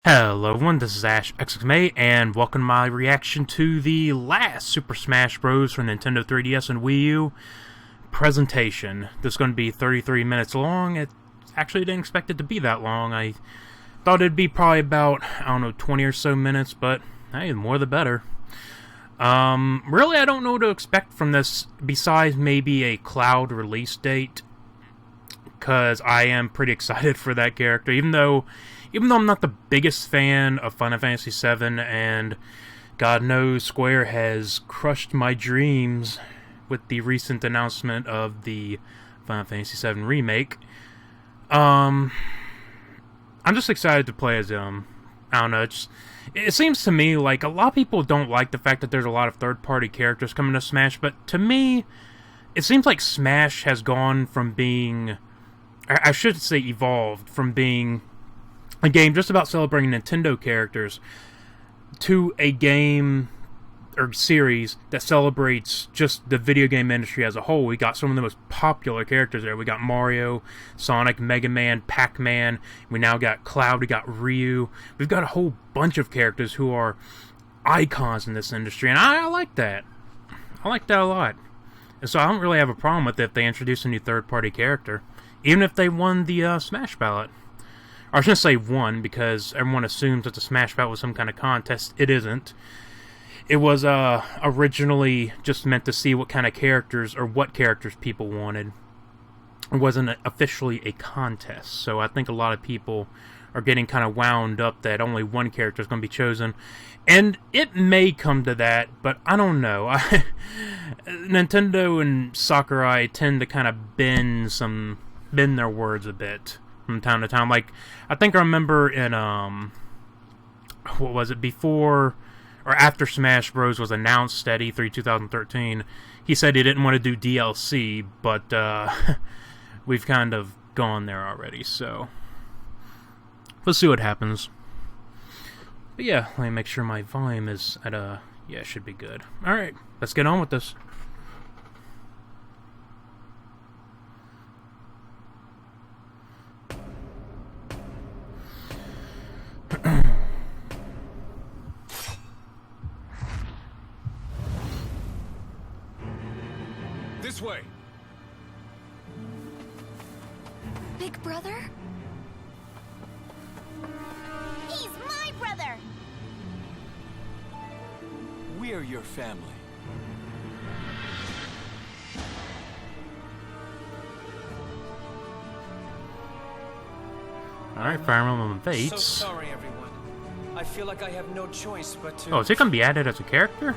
Hello everyone, this is Ash XXMA, and welcome to my reaction to the last Super Smash Bros. For Nintendo 3DS and Wii U presentation. This is going to be 33 minutes long. It actually didn't expect it to be that long. I thought it'd be probably about, 20 or so minutes, but hey, the more the better. Really, I don't know what to expect from this, besides maybe a Cloud release date, because I am pretty excited for that character, even though I'm not the biggest fan of Final Fantasy VII, and God knows Square has crushed my dreams with the recent announcement of the Final Fantasy VII Remake. I'm just excited to play as him. I don't know, it seems to me like a lot of people don't like the fact that there's a lot of third-party characters coming to Smash, but to me, it seems like Smash has gone from being, I should say evolved from being a game just about celebrating Nintendo characters to a game or series that celebrates just the video game industry as a whole. We got some of the most popular characters there. We got Mario, Sonic, Mega Man, Pac-Man. We now got Cloud. We got WiiU. We've got a whole bunch of characters who are icons in this industry, and I like that. I like that a lot. And so I don't really have a problem with it if they introduce a new third-party character, even if they won the Smash ballot. I shouldn't say won, because everyone assumes that the Smash Ballot was some kind of contest. It isn't. It was originally just meant to see what kind of characters, or what characters people wanted. It wasn't officially a contest, so I think a lot of people are getting kind of wound up that only one character is going to be chosen. And it may come to that, but I don't know. Nintendo and Sakurai tend to kind of bend their words a bit from time to time. Like, I think I remember in, what was it, before or after Smash Bros. Was announced at E3 2013, he said he didn't want to do DLC, but we've kind of gone there already, so let's see what happens. But yeah, let me make sure my volume is at a, yeah, it should be good. Alright, let's get on with this. This way. Big brother? He's my brother! We're your family. Alright, Fire Emblem Fates. So sorry, everyone. I feel like I have no choice but to... Oh, is it going to be added as a character?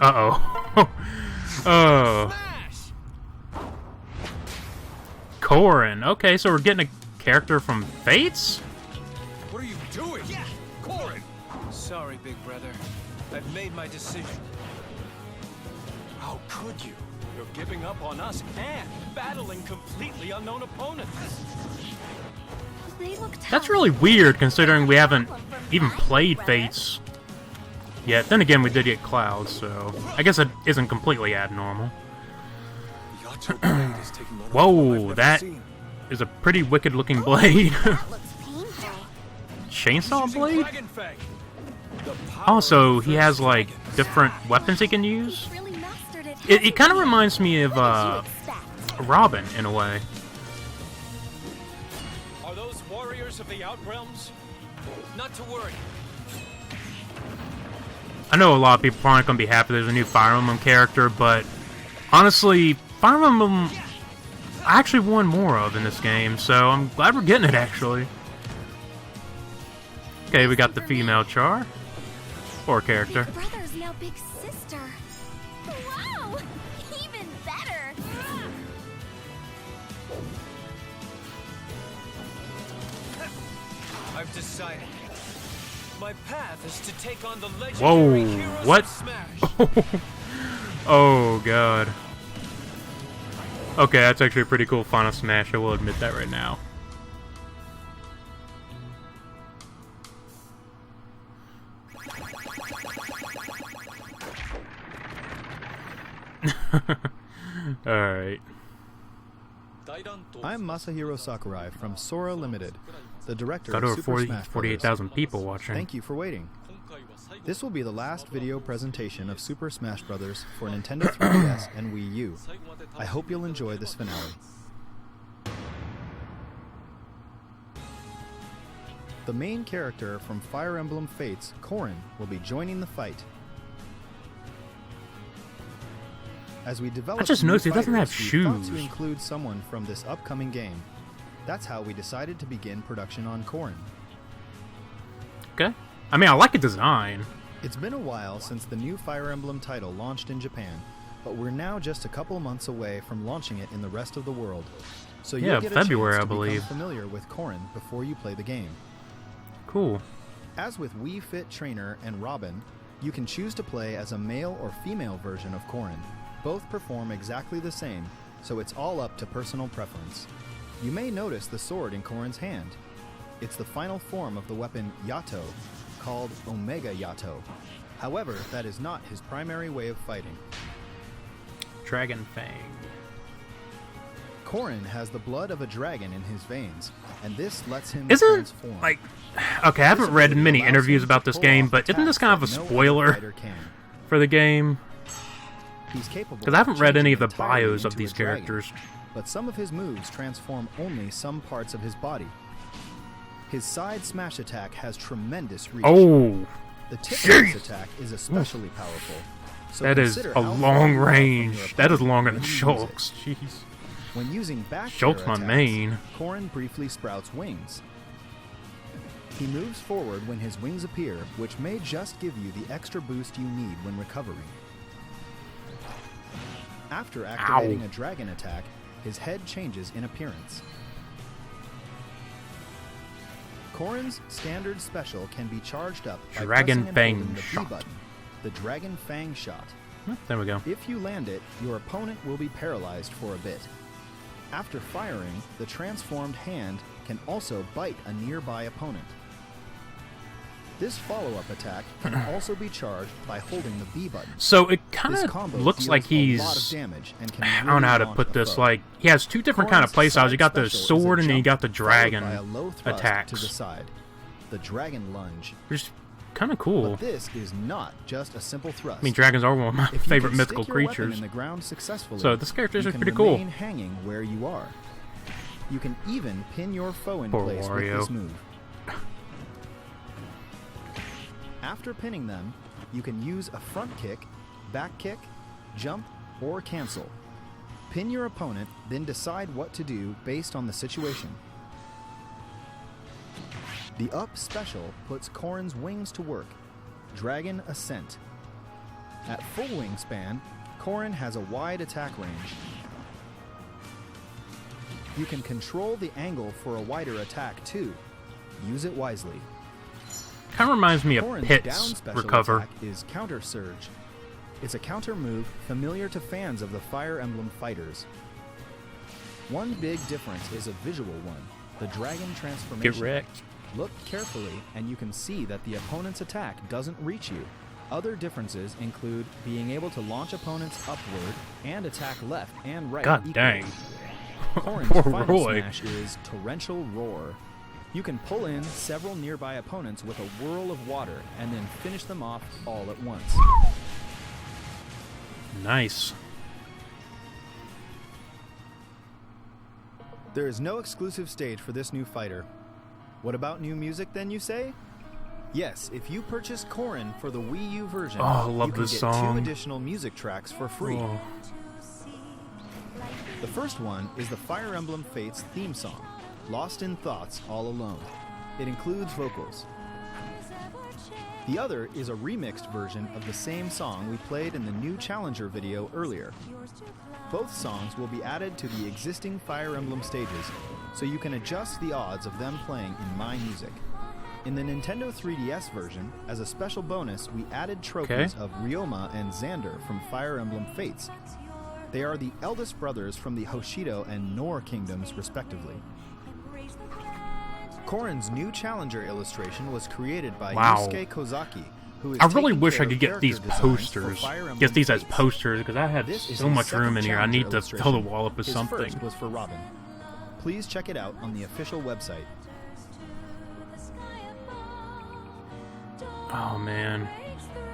Uh-oh. Oh. Corrin. Okay, so we're getting a character from Fates? What are you doing? Yeah, Corrin! Sorry, big brother. I've made my decision. How could you? You're giving up on us and battling completely unknown opponents. They look tough. That's really weird, considering we haven't even played Fates yet. Then again, we did get Cloud, so I guess it isn't completely abnormal. Whoa, that is a pretty wicked-looking blade. That looks painful. Chainsaw blade? Also, he has, like, different weapons he can use. He's really mastered it. It kind of reminds me of, What did you expect? Robin, in a way. Are those warriors of the Outrealms? Not to worry. I know a lot of people aren't going to be happy there's a new Fire Emblem character, but honestly, Fire Emblem I actually won more of in this game, so I'm glad we're getting it, actually. Okay, we got the female Char. Or character. Big brother's now big sister. Wow! Even better! I've decided. My path is to take on the legendary Whoa, heroes what? of Smash. Oh, God. Okay, that's actually a pretty cool Final Smash, I will admit that right now. Dai I'm Masahiro Sakurai from Sora Limited, the director Got of over Super Smash Bros. 48,000 people watching. Thank you for waiting. This will be the last video presentation of Super Smash Bros. For Nintendo 3DS and Wii U. I hope you'll enjoy this finale. The main character from Fire Emblem Fates, Corrin, will be joining the fight. As we develop I just new noticed he doesn't have fighters, we thought shoes. to include someone from this upcoming game. That's how we decided to begin production on Corrin. Okay. I mean, I like the design. It's been a while since the new Fire Emblem title launched in Japan, but we're now just a couple months away from launching it in the rest of the world. So Yeah, you'll get February, a I chance to believe. become familiar with Corrin before you play the game. Cool. As with Wii Fit Trainer and Robin, you can choose to play as a male or female version of Corrin. Both perform exactly the same, so it's all up to personal preference. You may notice the sword in Corrin's hand. It's the final form of the weapon Yato, called Omega Yato. However, that is not his primary way of fighting. Dragon Fang. Corrin has the blood of a dragon in his veins, and this lets him Isn't, transform. like... Okay, I haven't read many allows interviews him about to this pull game, off but isn't this attacks kind of a that no other spoiler fighter can. for the game? He's capable Because I haven't of read any of changing the entirely bios of into these a dragon, characters. but some of his moves transform only some parts of his body. His side smash attack has tremendous reach. Oh! The tip of his attack is especially powerful. So That is consider a how far long you are from your range. That is opponent longer when than you use it. Shulk's. Jeez. When using back Shulk's air my attacks, main. Corrin briefly sprouts wings. He moves forward when his wings appear, which may just give you the extra boost you need when recovering. After activating a dragon attack, his head changes in appearance. Corrin's standard special can be charged up by Dragon pressing and Fang holding the B Shot. button, the Dragon Fang Shot. There we go. If you land it, your opponent will be paralyzed for a bit. After firing, the transformed hand can also bite a nearby opponent. This follow-up attack can also be charged by holding the B button. So it kind This of combo looks deals like a he's... lot of damage and can I don't know how to really put launch a this. foe. Like, he has two different kind of Corrin's playstyles. You side got the special is a sword and then you got jump the followed dragon by a low thrust attacks. to the side, the dragon lunge. Which is kind of cool. But this is not just a simple thrust. I mean, dragons are one of my If you favorite can mythical stick your weapon creatures. in the ground successfully, So this character is you can pretty cool. remain hanging where you are. You can even pin your foe in Poor place Wario. with this move. After pinning them, you can use a front kick, back kick, jump, or cancel. Pin your opponent, then decide what to do based on the situation. The up special puts Corrin's wings to work. Dragon Ascent. At full wingspan, Corrin has a wide attack range. You can control the angle for a wider attack too. Use it wisely. Kind of reminds me of Corrin's down Pit's special Recover. attack is Counter Surge. It's a counter move familiar to fans of the Fire Emblem fighters. One big difference is a visual one, the dragon transformation. Get wrecked. Look carefully and you can see that the opponent's attack doesn't reach you. Other differences include being able to launch opponents upward and attack left and right God equally. dang. Corrin's Poor final Roy. smash is Torrential Roar. You can pull in several nearby opponents with a whirl of water and then finish them off all at once. Nice. There is no exclusive stage for this new fighter. What about new music then, you say? Yes, if you purchase Corrin for the Wii U version, Oh, I love you can this get song. 2 additional music tracks for free. Oh. The first one is the Fire Emblem Fates theme song, Lost in Thoughts All Alone. It includes vocals. The other is a remixed version of the same song we played in the new Challenger video earlier. Both songs will be added to the existing Fire Emblem stages, so you can adjust the odds of them playing in My Music. In the Nintendo 3DS version, as a special bonus, we added trophies of Ryoma and Xander from Fire Emblem Fates. They are the eldest brothers from the Hoshido and Nor kingdoms, respectively. Corrin's new Challenger illustration was created by Wow. Yusuke Kozaki, who is I really taking wish care I could of get these character designs for posters. Fire Emblem Get these as Fates. posters because I have This is so his much second room in here. I Challenger need to fill the illustration. wall up with His something. first was for Robin. Please check it out on the official website. Oh man.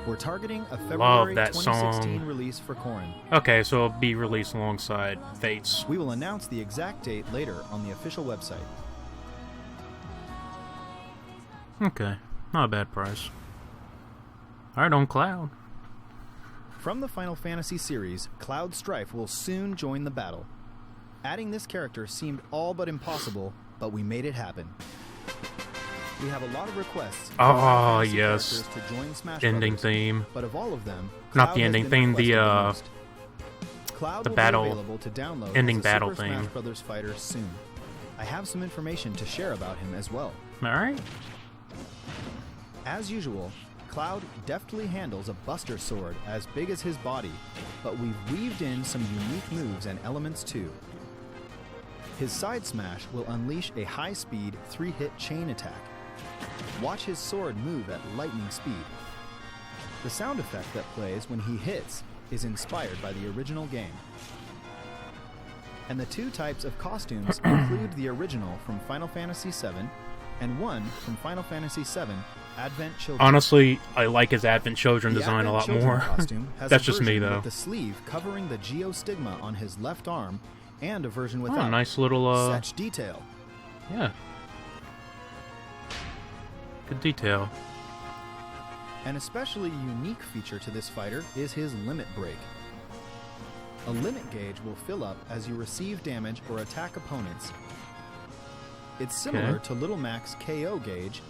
We're targeting a Love February that 2016 song. release for Corrin. Okay, so it'll be released alongside Fates. We will announce the exact date later on the official website. Okay, not a bad price. Alright, on Cloud. From the Final Fantasy series, Cloud Strife will soon join the battle. Adding this character seemed all but impossible, but we made it happen. We have a lot of requests for Oh, Final Fantasy yes. characters to join Smash Ending Brothers, theme. but of all of them, Not Cloud the has ending been theme, the, requested most. Cloud the will battle- be available to download ending as a battle Super theme. Smash Brothers fighter soon. I have some information to share about him as well. Alright. As usual, Cloud deftly handles a Buster Sword as big as his body, but we've weaved in some unique moves and elements too. His side smash will unleash a high-speed 3-hit chain attack. Watch his sword move at lightning speed. The sound effect that plays when he hits is inspired by the original game. And the two types of costumes include the original from Final Fantasy VII and one from Final Fantasy VII Advent Children. Honestly, I like his Advent Children The design a Advent lot Children more. costume has That's a just me, version though. with the sleeve covering the geostigma on his left arm, and a version Oh, without. nice little, Such detail. yeah. Good detail. An especially unique feature to this fighter is his limit break. A limit gauge will fill up as you receive damage or attack opponents. It's similar Okay. to Little Mac's KO gauge,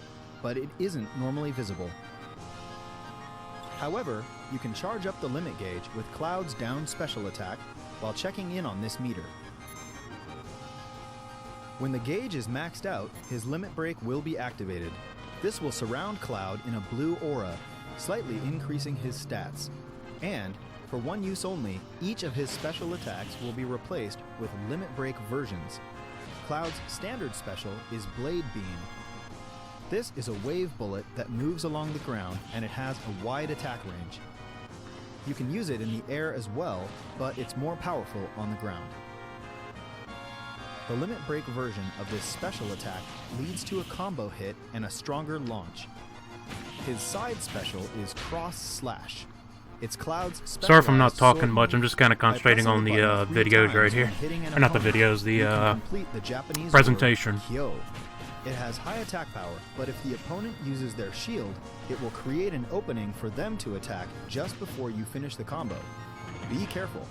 but it isn't normally visible. However, you can charge up the limit gauge with Cloud's down special attack while checking in on this meter. When the gauge is maxed out, his limit break will be activated. This will surround Cloud in a blue aura, slightly increasing his stats. And, for one use only, each of his special attacks will be replaced with limit break versions. Cloud's standard special is Blade Beam. This is a wave bullet that moves along the ground, and it has a wide attack range. You can use it in the air as well, but it's more powerful on the ground. The limit break version of this special attack leads to a combo hit and a stronger launch. His side special is Cross Slash. It's Cloud's Sorry if I'm not specialized talking sword much, I'm move. just kind of By concentrating pressing on the button 3 videos times right here. when hitting an Or not the opponent, videos, you can the complete the Japanese presentation. word Kyo. It has high attack power, but if the opponent uses their shield, it will create an opening for them to attack just before you finish the combo. Be careful.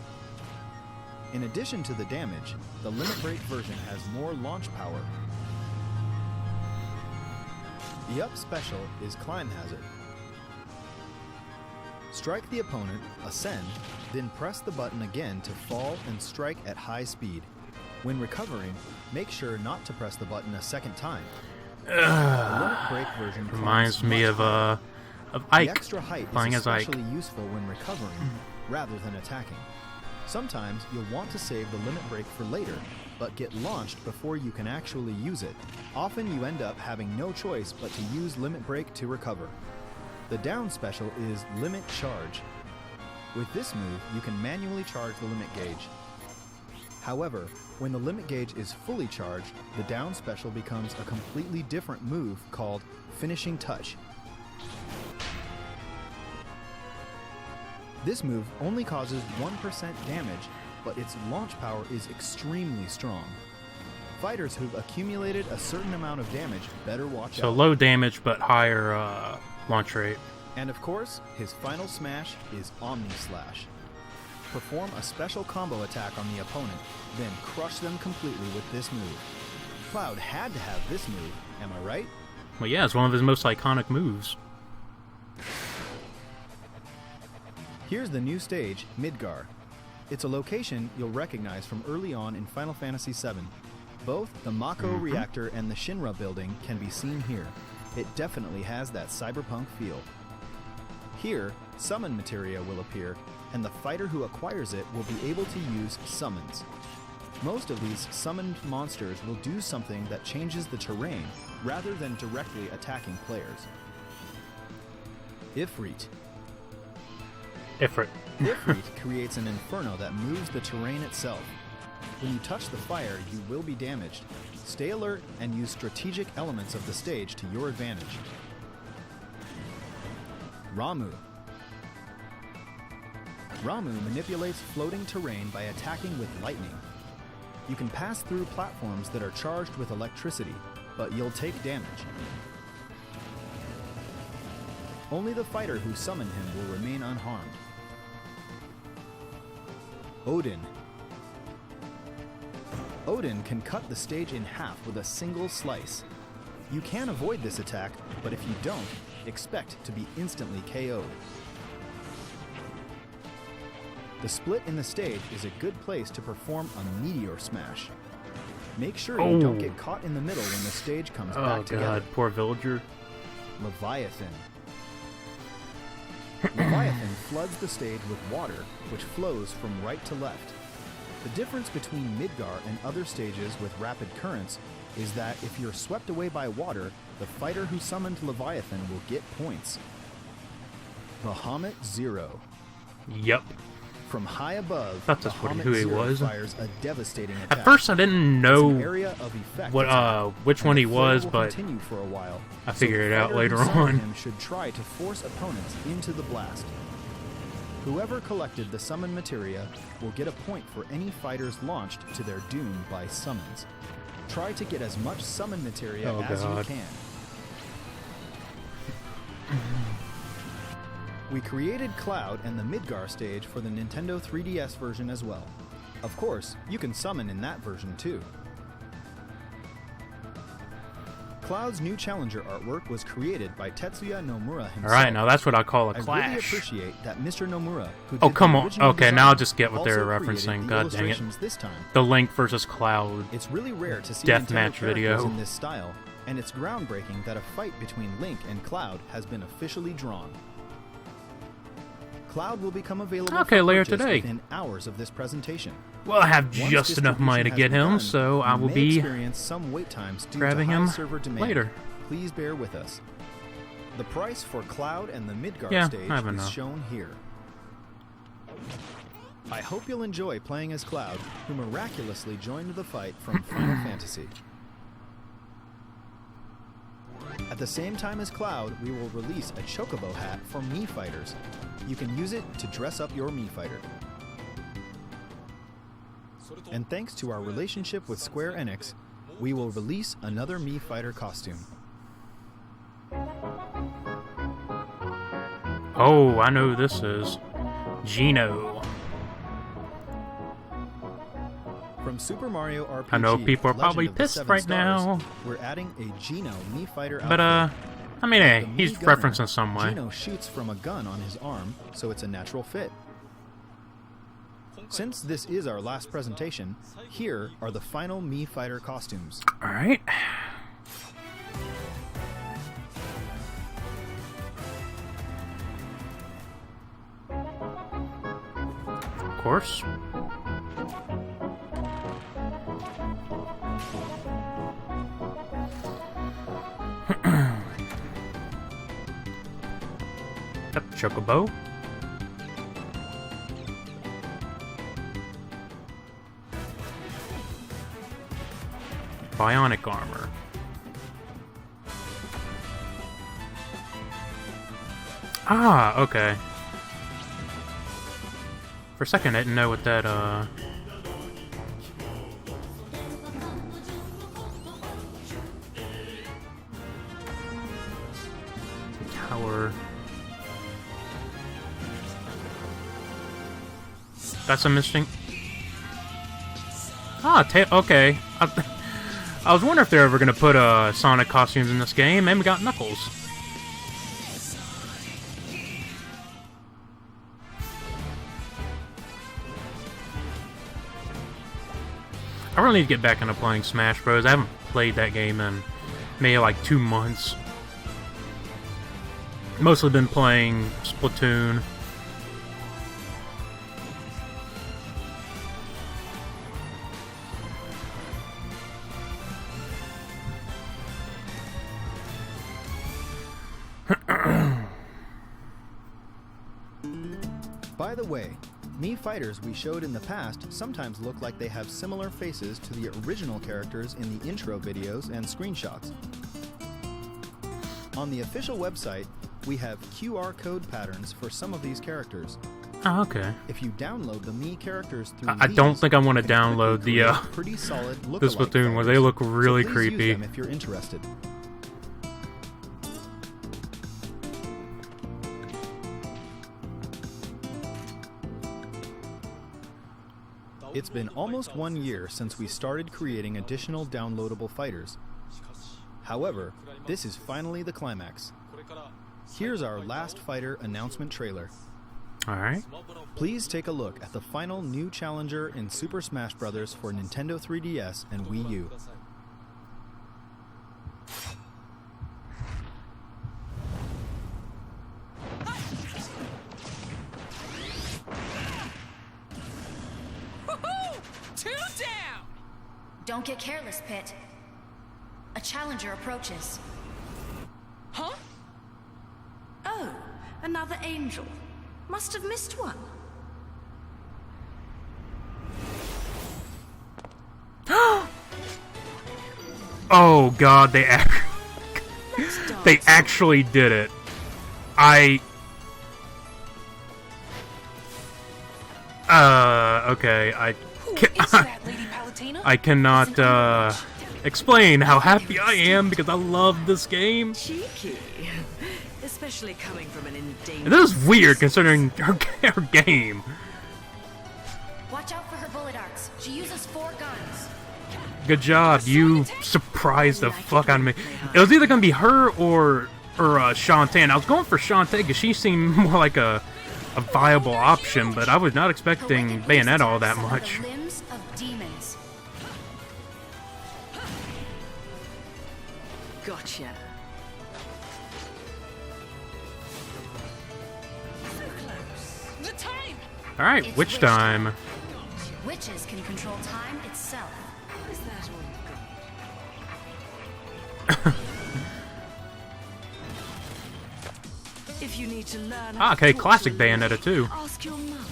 In addition to the damage, the limit break version has more launch power. The up special is Climb Hazard. Strike the opponent, ascend, then press the button again to fall and strike at high speed. When recovering, make sure not to press the button a second time. The limit break version Reminds climbs me much of higher. The Ike. extra height Playing is as Ike. especially useful when recovering, rather than attacking. Sometimes you'll want to save the limit break for later, but get launched before you can actually use it. Often you end up having no choice but to use limit break to recover. The down special is Limit Charge. With this move, you can manually charge the limit gauge. However, when the limit gauge is fully charged, the down special becomes a completely different move called Finishing Touch. This move only causes 1% damage, but its launch power is extremely strong. Fighters who've accumulated a certain amount of damage better watch So out. low damage, but higher launch rate. And of course, his final smash is Omni Slash. Perform a special combo attack on the opponent, then crush them completely with this move. Cloud had to have this move, am I right? Well, yeah, it's one of his most iconic moves. Here's the new stage, Midgar. It's a location you'll recognize from early on in Final Fantasy VII. Both the Mako reactor and the Shinra building can be seen here. It definitely has that cyberpunk feel. Here, summon materia will appear, and the fighter who acquires it will be able to use summons. Most of these summoned monsters will do something that changes the terrain, rather than directly attacking players. Ifrit. Ifrit. Ifrit creates an inferno that moves the terrain itself. When you touch the fire, you will be damaged. Stay alert and use strategic elements of the stage to your advantage. Ramu. Ramu manipulates floating terrain by attacking with lightning. You can pass through platforms that are charged with electricity, but you'll take damage. Only the fighter who summoned him will remain unharmed. Odin. Odin can cut the stage in half with a single slice. You can avoid this attack, but if you don't, expect to be instantly KO'd. The split in the stage is a good place to perform a meteor smash. Make sure you don't get caught in the middle when the stage comes back together. Oh god, poor villager. Leviathan. Leviathan floods the stage with water, which flows from right to left. The difference between Midgar and other stages with rapid currents is that if you're swept away by water, the fighter who summoned Leviathan will get points. Bahamut Zero. Yep. From high above, That's just Bahamut who he Zero was. fires a devastating attack. At first I didn't It's an know area of effect what attack, which and one the he flare was, will but continue for a while, I so figured the it out fighter later who summoned on. him should try to force opponents into the blast. Whoever collected the summon materia will get a point for any fighters launched to their doom by summons. Try to get as much summon materia as you can. We created Cloud and the Midgar stage for the Nintendo 3DS version as well. Of course, you can summon in that version too. Cloud's new challenger artwork was created by Tetsuya Nomura himself. Alright, now that's what I call a I really clash. appreciate that Mr. Nomura, who Oh, did come the on. original Okay, design, now I'll just get what they're also created referencing. the God dang it. illustrations this time. The Link versus Cloud. It's really rare to see Deathmatch Nintendo characters video. in this style, and it's groundbreaking that a fight between Link and Cloud has been officially drawn. Cloud will become available Okay, for later purchase today. within hours of this presentation. Well, I have Once just enough money to distribution get has him, begun, so I you will may be experience some wait times due grabbing to high him server demand. later. Please bear with us. The price for Cloud and the Midgar Yeah, stage I have is enough. shown here. I hope you'll enjoy playing as Cloud, who miraculously joined the fight from Final Fantasy. At the same time as Cloud, we will release a Chocobo hat for Mii fighters. You can use it to dress up your Mii fighter. And thanks to our relationship with Square Enix, we will release another Mii fighter costume. Oh, I know who this is. Gino. From Super Mario RPG, I know people are Legend probably of the pissed Seven right Stars, now. We're adding a Gino Mii fighter But, outfit. I mean, hey, The Mii he's gunner, referencing some way. Gino shoots from a gun on his arm, so it's a natural fit. Since this is our last presentation, here are the final Mii fighter costumes. Alright. Of course. Yep, Chocobo. Bionic armor. Ah, okay. For a second, I didn't know what that, tower... That's some interesting... Ah, okay. I was wondering if they're ever gonna put Sonic costumes in this game, and we got Knuckles. I really need to get back into playing Smash Bros. I haven't played that game in maybe like 2 months. Mostly been playing Splatoon. By the way, Mii fighters we showed in the past sometimes look like they have similar faces to the original characters in the intro videos and screenshots. On the official website, we have QR code patterns for some of these characters. Oh, okay. If you download the Mii characters through I don't these, think I want to you can download quickly the create pretty solid the look-alike Splatoon where they fighters. look really So please creepy. use them if you're interested. It's been almost 1 year since we started creating additional downloadable fighters. However, this is finally the climax. Here's our last fighter announcement trailer. Alright. Please take a look at the final new challenger in Super Smash Bros. For Nintendo 3DS and Wii U. Woohoo! 2 down! Don't get careless, Pit. A challenger approaches. Huh? Oh, another angel. Must have missed one. Oh god, they actually did it. Okay, I cannot explain how happy I am because I love this game. Cheeky. Especially coming from an endangered... And this is weird considering her game. Watch out for her bullet arcs. She uses 4 guns. Good job, you surprised the fuck out of me. It was either gonna be her or Shantae, and I was going for Shantae because she seemed more like a viable option, but I was not expecting Bayonetta all that much. The limbs of demons. Gotcha. The time! Alright, It's witch witch time. Witches can control time itself. Is that all you've got? If you need to learn how Okay, to classic torture Bayonetta life, too. Ask your mother.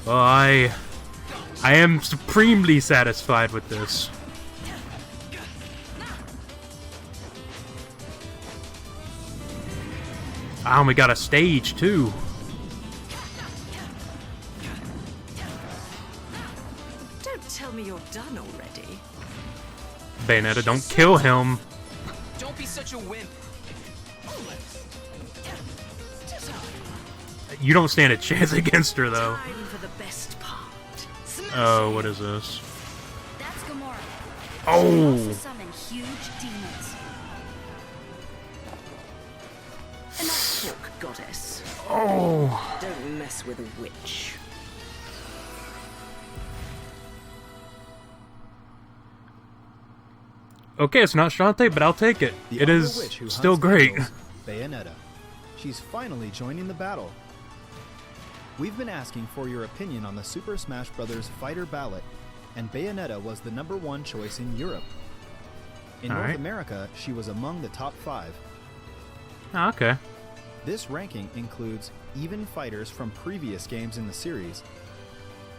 Well, I am supremely satisfied with this. And we got a stage too. Don't tell me you're done already. Bayonetta, don't kill him. Don't be such a wimp. You don't stand a chance against her though. Time for the best part. Oh, what is this? That's Gamora. Oh! She also summon huge demons. Enough talk, goddess. Oh! Don't mess with a witch. Okay, it's not Shantae, but I'll take it. The It Umbra is witch who still hunts great. angels, Bayonetta. She's finally joining the battle. We've been asking for your opinion on the Super Smash Bros. Fighter ballot, and Bayonetta was the #1 choice in Europe. In North Alright. America, she was among the top 5. Oh, okay. This ranking includes even fighters from previous games in the series.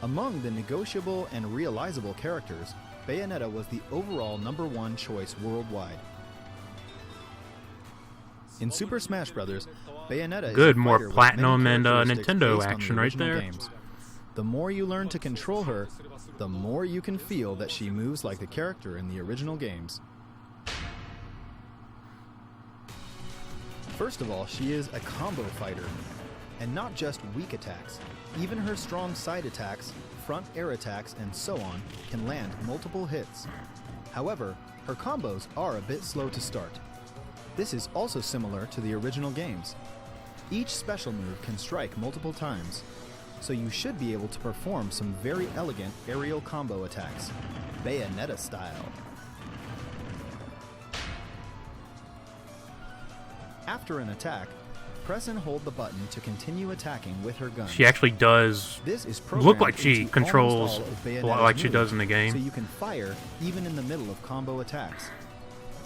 Among the negotiable and realizable characters, Bayonetta was the overall #1 choice worldwide. In Super Smash Bros., Bayonetta Good, is a more fighter with platinum many and, characteristics Nintendo based on the action right original there. games. The more you learn to control her, the more you can feel that she moves like the character in the original games. First of all, she is a combo fighter, and not just weak attacks. Even her strong side attacks, front air attacks, and so on can land multiple hits. However, her combos are a bit slow to start. This is also similar to the original games. Each special move can strike multiple times, so you should be able to perform some very elegant aerial combo attacks, Bayonetta style. After an attack, press and hold the button to continue attacking with her gun. She actually does This is look like programmed she into controls almost all of a Bayonetta's lot like she moves, does in the game. so you can fire even in the middle of combo attacks.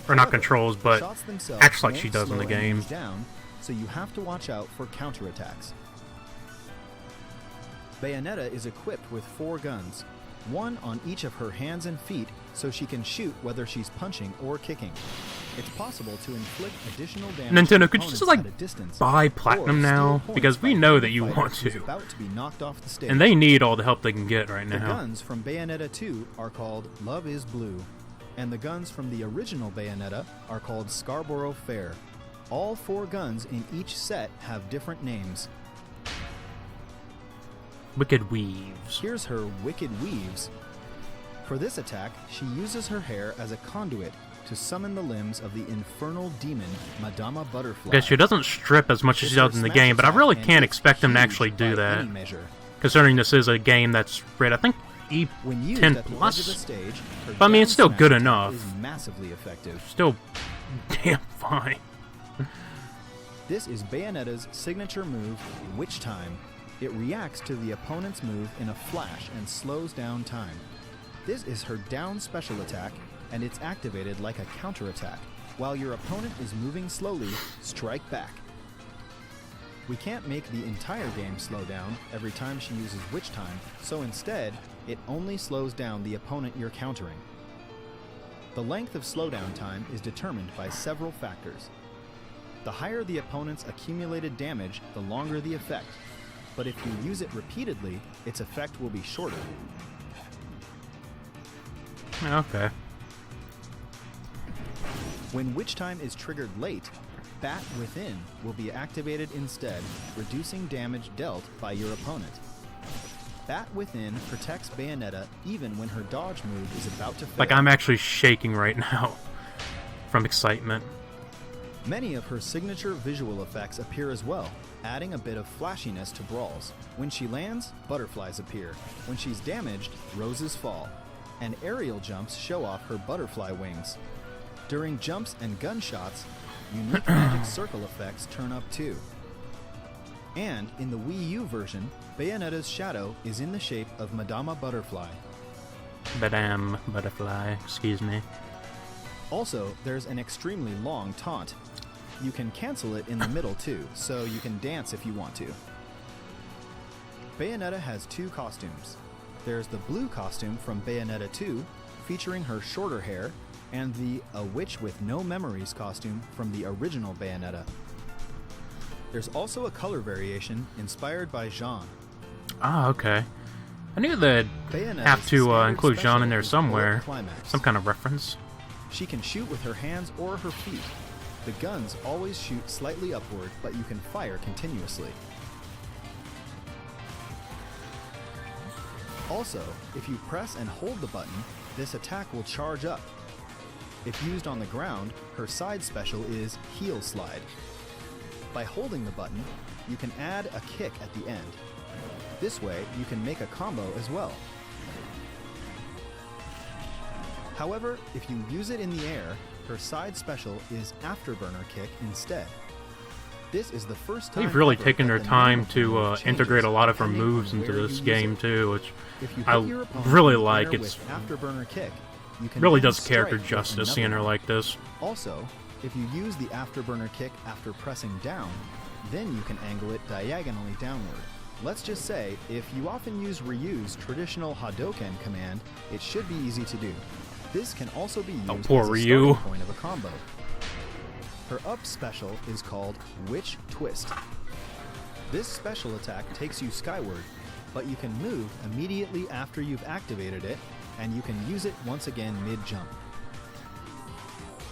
Or not However, controls, but shots themselves acts like won't she does in the slow game. enemies down, so you have to watch out for counterattacks. Bayonetta is equipped with 4 guns, one on each of her hands and feet, so she can shoot whether she's punching or kicking. It's possible to inflict additional damage Nintendo, to could you opponents just, like, at a distance, buy or Platinum steal now? points Because we by know hitting that you a fighter want who's to. about to be knocked off the stage. And they need all the help they can get right The now. guns from Bayonetta 2 are called Love is Blue, and the guns from the original Bayonetta are called Scarborough Fair. All 4 guns in each set have different names. Wicked Weaves. Here's her Wicked Weaves. For this attack, she uses her hair as a conduit to summon the limbs of the infernal demon Madama Butterfly. Okay, she doesn't strip as much as she It's her does in the smash game, but I attack, really and can't it's expect them to huge actually do by that. any measure. Considering this is a game that's rated, I think, When used E10 at the edge of the plus. stage, her But I mean, it's still down good smash enough. attack is massively effective. Still damn fine. This is Bayonetta's signature move, Witch Time. It reacts to the opponent's move in a flash and slows down time. This is her down special attack, and it's activated like a counterattack. While your opponent is moving slowly, strike back. We can't make the entire game slow down every time she uses Witch Time, so instead, it only slows down the opponent you're countering. The length of slowdown time is determined by several factors. The higher the opponent's accumulated damage, the longer the effect. But if you use it repeatedly, its effect will be shorter. Okay. When Witch Time is triggered late, Bat Within will be activated instead, reducing damage dealt by your opponent. Bat Within protects Bayonetta even when her dodge move is about to fail. Like, I'm actually shaking right now from excitement. Many of her signature visual effects appear as well, adding a bit of flashiness to brawls. When she lands, butterflies appear. When she's damaged, roses fall. And aerial jumps show off her butterfly wings. During jumps and gunshots, unique magic circle effects turn up too. And in the Wii U version, Bayonetta's shadow is in the shape of Madama Butterfly. Madame Butterfly, excuse me. Also, there's an extremely long taunt. You can cancel it in the middle too, so you can dance if you want to. Bayonetta has 2 costumes. There's the blue costume from Bayonetta 2, featuring her shorter hair, and the A Witch with No Memories costume from the original Bayonetta. There's also a color variation inspired by Jean. Ah, okay. I knew they'd Bayonetta's have to standard include Jean in special there is somewhere. Bullet Climax. Some kind of reference. She can shoot with her hands or her feet. The guns always shoot slightly upward, but you can fire continuously. Also, if you press and hold the button, this attack will charge up. If used on the ground, her side special is Heel Slide. By holding the button, you can add a kick at the end. This way, you can make a combo as well. However, if you use it in the air, her side special is Afterburner Kick instead. This is the first time They've really ever taken that their the time name of the to move integrate a changes lot of her depending moves on into where this you game use it. too, which If you I hit your opponent really in the like. air It's with Afterburner Kick, you can really then does character strike with justice seeing her another. like this. Also, if you use the Afterburner Kick after pressing down, then you can angle it diagonally downward. Let's just say, if you often use Ryu's traditional Hadoken command, it should be easy to do. This can also be used poor as a Ryu. starting point of a combo. Her up special is called Witch Twist. This special attack takes you skyward, but you can move immediately after you've activated it, and you can use it once again mid-jump.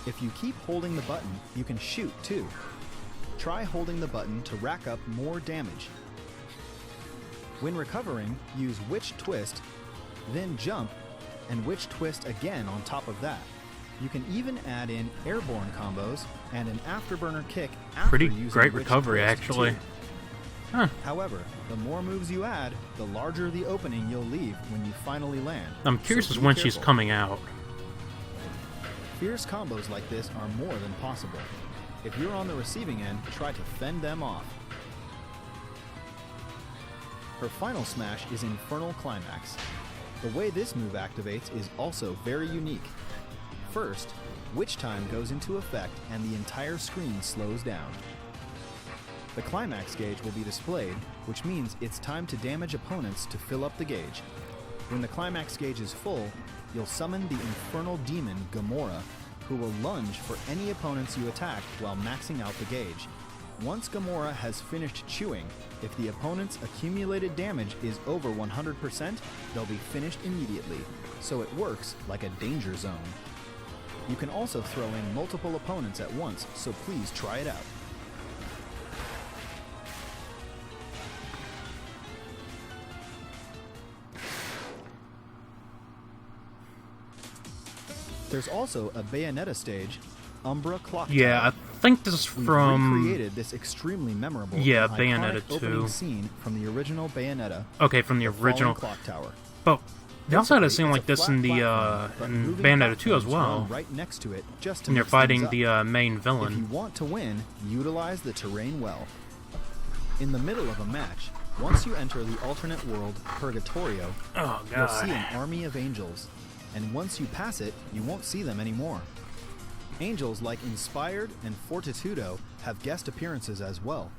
If you keep holding the button, you can shoot too. Try holding the button to rack up more damage. When recovering, use Witch Twist, then jump, and Witch Twist again on top of that. You can even add in airborne combos and an Afterburner Kick after Pretty using great Witch recovery, Twist, actually. too. Huh. However, the more moves you add, the larger the opening you'll leave when you finally land. I'm curious so as be when she's careful. coming out. Fierce combos like this are more than possible. If you're on the receiving end, try to fend them off. Her final smash is Infernal Climax. The way this move activates is also very unique. First, Witch Time goes into effect and the entire screen slows down. The climax gauge will be displayed, which means it's time to damage opponents to fill up the gauge. When the climax gauge is full, you'll summon the infernal demon Gamora, who will lunge for any opponents you attack while maxing out the gauge. Once Gamora has finished chewing, if the opponent's accumulated damage is over 100%, they'll be finished immediately, so it works like a danger zone. You can also throw in multiple opponents at once, so please try it out. There's also a Bayonetta stage, Umbra Clock Yeah, Tower. I think this is We've from... recreated this extremely memorable Yeah, and Bayonetta iconic 2. opening scene from the original Bayonetta, Okay, from the Falling original. Clock Tower. But they also had a Basically, scene it's like this flat in the platform, but in moving Bayonetta 2 as platforms well. run right next to it just to When you're mix fighting things the up. main If you villain. want to win, utilize the terrain well. In the middle of a match, once you enter the alternate world, Purgatorio, Oh you'll see god. an army of angels, and once you pass it, you won't see them anymore. Angels like Inspired and Fortitudo have guest appearances as well.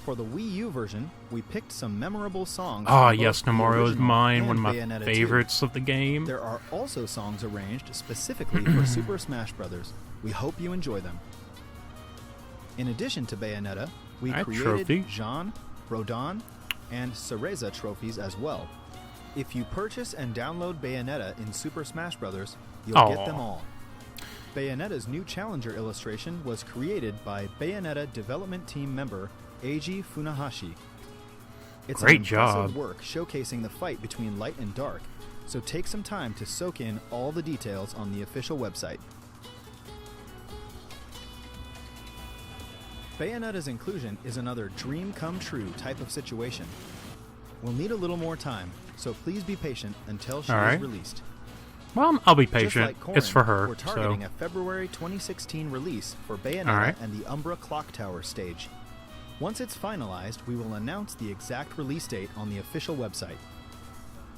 For the Wii U version, we picked some memorable songs. Ah, from both yes, the Nomura is original mine, one and of my Bayonetta 2. favorites of the game. There are also songs arranged specifically for Super Smash Bros. We hope you enjoy them. In addition to Bayonetta, we Alright, created trophy. Jean, Rodon, and Cereza trophies as well. If you purchase and download Bayonetta in Super Smash Bros., you'll get them all. Bayonetta's new challenger illustration was created by Bayonetta development team member Eiji Funahashi. It's Great an impressive job. work showcasing the fight between light and dark, so take some time to soak in all the details on the official website. Bayonetta's inclusion is another dream come true type of situation. We'll need a little more time, so please be patient until she Alright. is released. Well, I'll be Just patient. like Corrin, It's for her, we're so... targeting a February 2016 release for Bayonetta Alright. and the Umbra Clock Tower stage. Once it's finalized, we will announce the exact release date on the official website.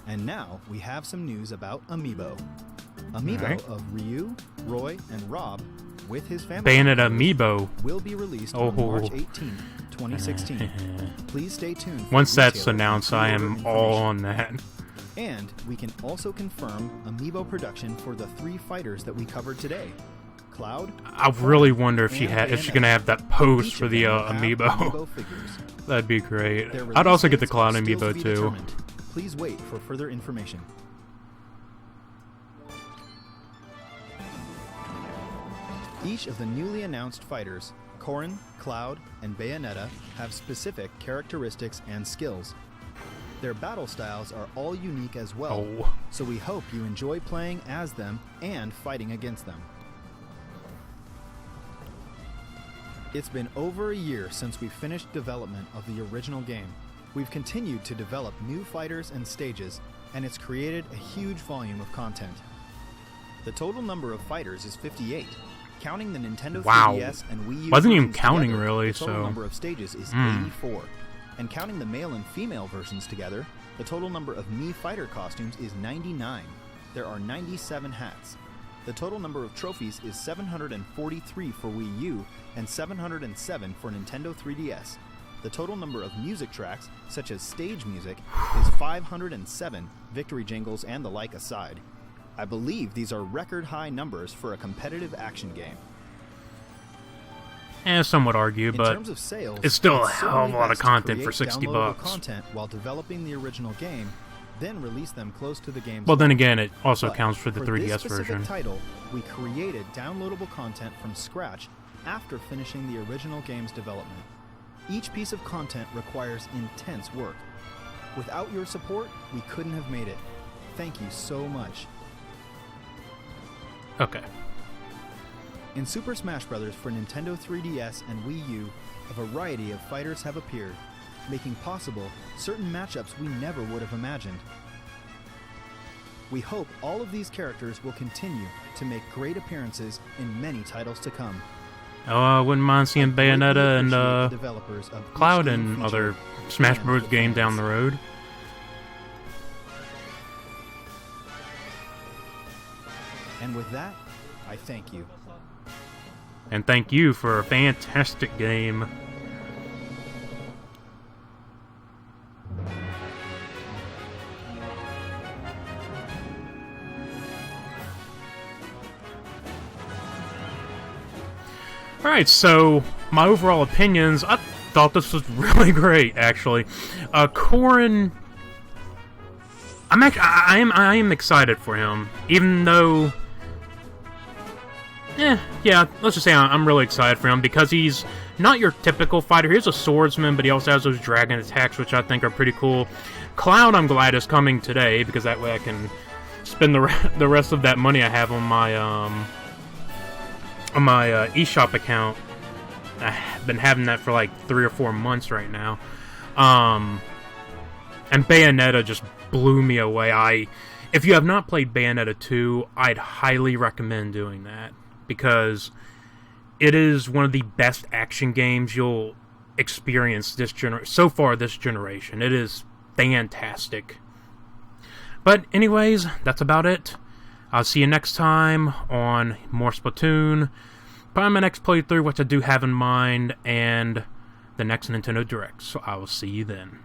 And now, we have some news about Amiibo. Amiibo Alright. of Ryu, Roy, and Rob, with his family Bayonetta members, Amiibo. will be released Oh. on March 18, 2016. Please stay tuned for Once that's details and announced, I pre-order am all information. on that. And we can also confirm Amiibo production for the 3 fighters that we covered today. Cloud, I really wonder if and she's Bayonetta. gonna have that pose Each for of the them will have Amiibo. Amiibo figures. That'd be great. Their I'd also release get the dates Cloud are still to Amiibo be too. determined. Please wait for further information. Each of the newly announced fighters, Corrin, Cloud, and Bayonetta, have specific characteristics and skills. Their battle styles are all unique as well, Oh. so we hope you enjoy playing as them and fighting against them. It's been over a year since we finished development of the original game. We've continued to develop new fighters and stages, and it's created a huge volume of content. The total number of fighters is 58. Counting the Nintendo Wow. 3DS and Wii U Wasn't even versions counting together, really, the total so- number of stages is 84. And counting the male and female versions together, the total number of Mii fighter costumes is 99. There are 97 hats. The total number of trophies is 743 for Wii U and 707 for Nintendo 3DS. The total number of music tracks, such as stage music, is 507, victory jingles and the like aside. I believe these are record high numbers for a competitive action game. Some would argue, In but terms of sales, it's still a certainly hell of a lot of best to content for create 60 downloadable bucks. content while developing the original game, then release them close to the game's Well, then launch. again, it also But counts for the 3DS this specific version. title, we created downloadable content from scratch after finishing the original game's development. Each piece of content requires intense work. Without your support, we couldn't have made it. Thank you so much. Okay. In Super Smash Bros. For Nintendo 3DS and Wii U, a variety of fighters have appeared, making possible certain matchups we never would have imagined. We hope all of these characters will continue to make great appearances in many titles to come. Oh, I wouldn't mind seeing I greatly Bayonetta and appreciate the developers of each Cloud game and featured other Smash and Bros. the game down fans. the road. And with that, I thank you. And thank you for a fantastic game. Alright, so my overall opinions, I thought this was really great, actually. Corrin, I am excited for him, even though, yeah, let's just say I'm really excited for him, because he's not your typical fighter. He's a swordsman, but he also has those dragon attacks, which I think are pretty cool. Cloud, I'm glad, is coming today, because that way I can spend the rest of that money I have on my eShop account. I've been having that for like 3 or 4 months right now. And Bayonetta just blew me away. If you have not played Bayonetta 2, I'd highly recommend doing that, because it is one of the best action games you'll experience this generation. It is fantastic. But anyways, that's about it. I'll see you next time on more Splatoon, probably my next playthrough, which I do have in mind, and the next Nintendo Direct. So I will see you then.